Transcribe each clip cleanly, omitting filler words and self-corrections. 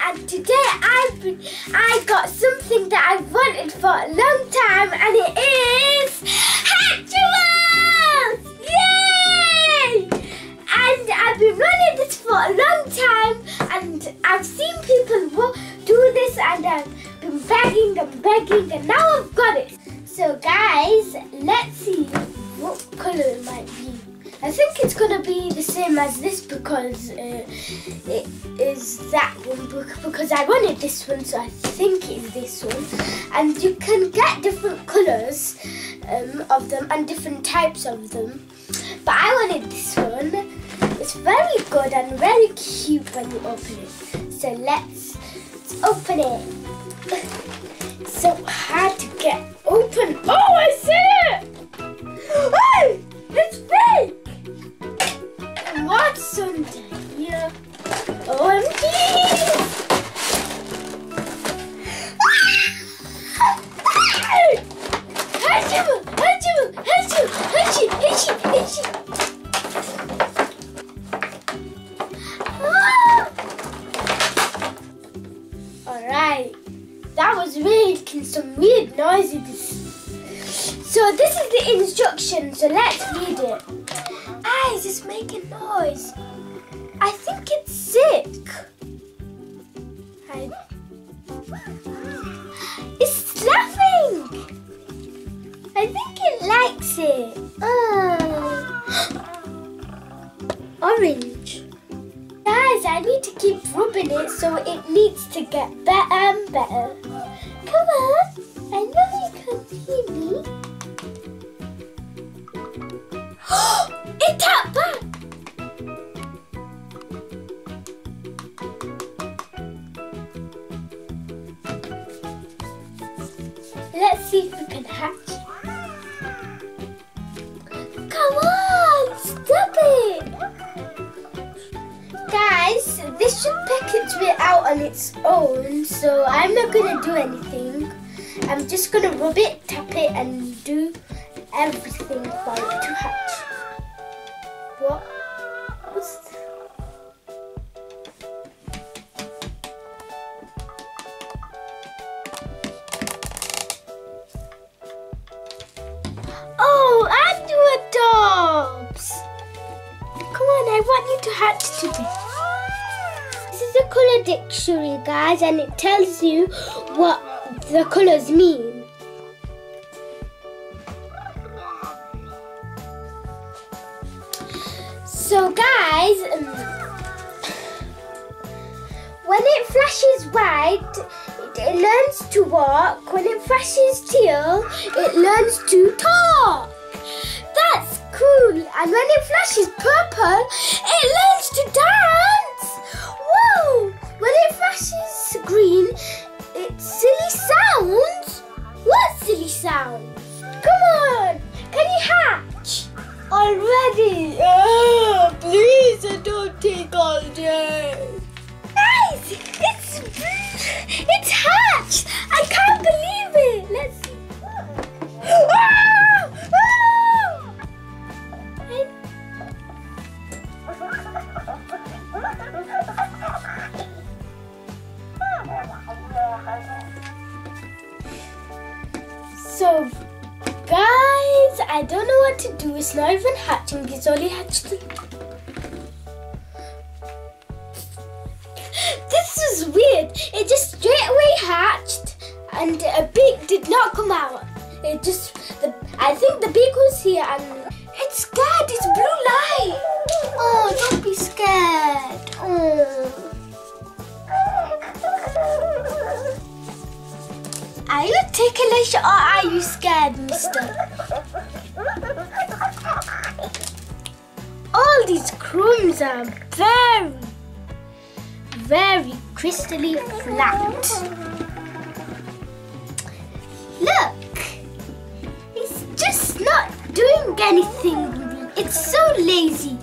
and today I got something that I've wanted for a long time, and it is Hatchimals! Yay! And I've been wanting this for a long time, and I've seen people do this, and I've been begging and begging, and now I've got it. So guys, let's see what colour it might be. I think it's going to be the same as this because it is that one, because I wanted this one, so I think it's this one. And you can get different colours of them and different types of them. But I wanted this one. It's very good and very cute when you open it. So let's open it. It's so hard to get open. Oh, I see it! Hey, it's fake! What's under here? OMG! Hatchimal! Hatchimal! Hatchimal! Hatchy! Hatchy! Hatchy! Alright. That was making some weird noises. So this is the instruction, so let's read it. Guys, it's making noise. I think it's sick. It's laughing. I think it likes it. Orange. Guys, I need to keep rubbing it so it needs to get better and better. Come on. I know you can see me. It tapped back! Let's see if we can hatch. Come on! Stop it! Guys, this should peck its way out on its own, so I'm not going to do anything. I'm just going to rub it, tap it, and do everything for it to hatch. What was that? Oh, and your dogs! Come on, I want you to hatch today. This is a colour dictionary, guys, and it tells you what the colours mean. So guys, when it flashes white, it learns to walk. When it flashes teal, it learns to talk. That's cool. And when it flashes purple, it learns to dance. Whoa! When it flashes green, it's silly sounds. What silly sounds? Come on, can you hatch? Already? Please don't take all day. Guys, it's hatched. I can't believe it. Let's see. So, guys, I don't know what to do. It's not even hatching. It's only hatched. This is weird. It just straight away hatched, and a beak did not come out. It just, I think the beak was here, and it's scared. It's blue light. Oh, don't be scared. Oh. Are you ticklish or are you scared, mister? All these crumbs are very, very crystally flat. Look, it's just not doing anything. It's so lazy.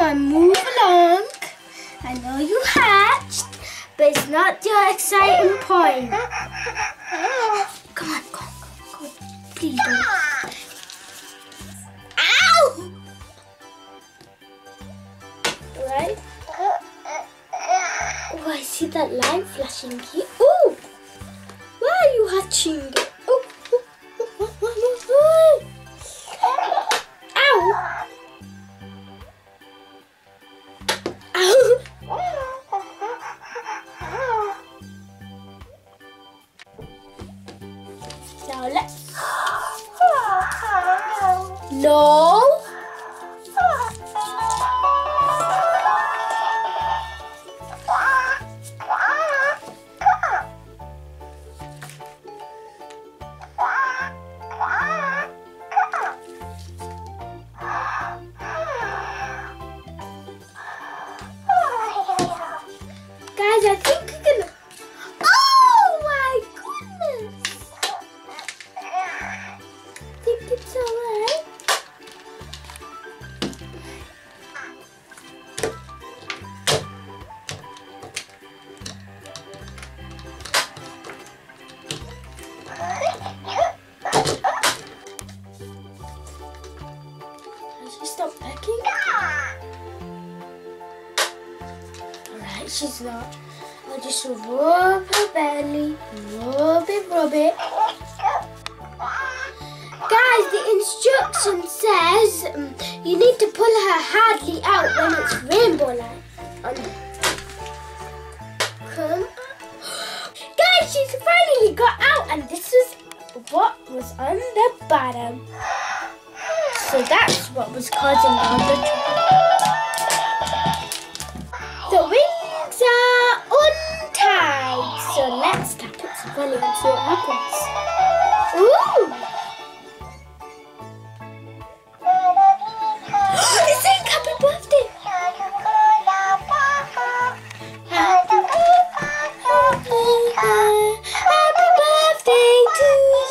on, move along. I know you hatched, but it's not your exciting point. Come on, go. Please don't. Ow! Right? Oh, I see that light flashing here. Oh! Where are you hatching? Oh! Ow! Ow! Now let's... No! Guys, I think we're gonna... Oh my goodness! I think it's alright. Has she stopped pecking? Alright, she's not. I'll just rub her belly. Rub it. Guys, the instruction says you need to pull her hardly out when it's rainbow light. Come. Guys, she's finally got out, and this is what was on the bottom. So that's what was causing all the trouble. The wings are untied. So let's tap its belly and see what happens. Ooh! It's saying happy birthday! Happy birthday to you!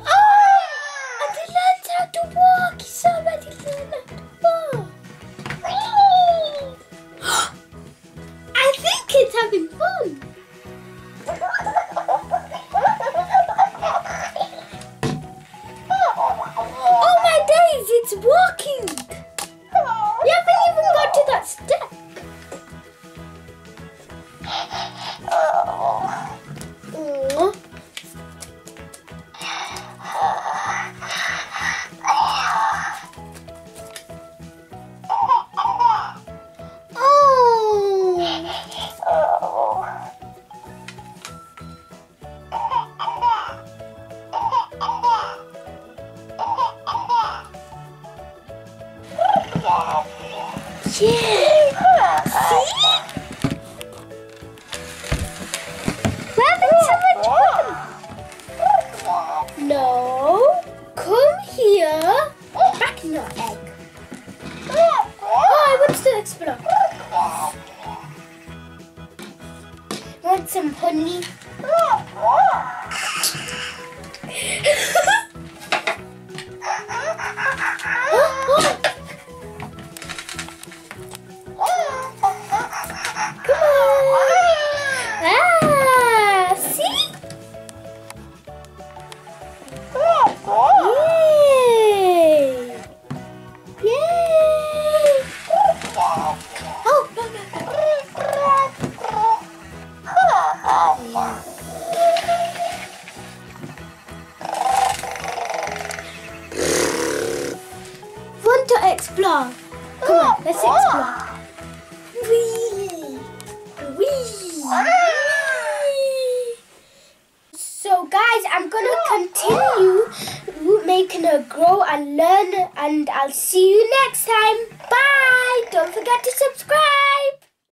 Oh! And he learns how to walk! He's already learned how to walk! I think it's having fun! Oh my days, it's walking! We haven't even got to that step. Oh. Yeah! See? We're having so much fun! No! Come here! Back in your egg! Oh, I want to explore! Want some honey? Want to explore? Come on, let's explore. Wee! Wee! So guys, I'm gonna continue making her grow and learn, and I'll see you next time. Bye! Don't forget to subscribe.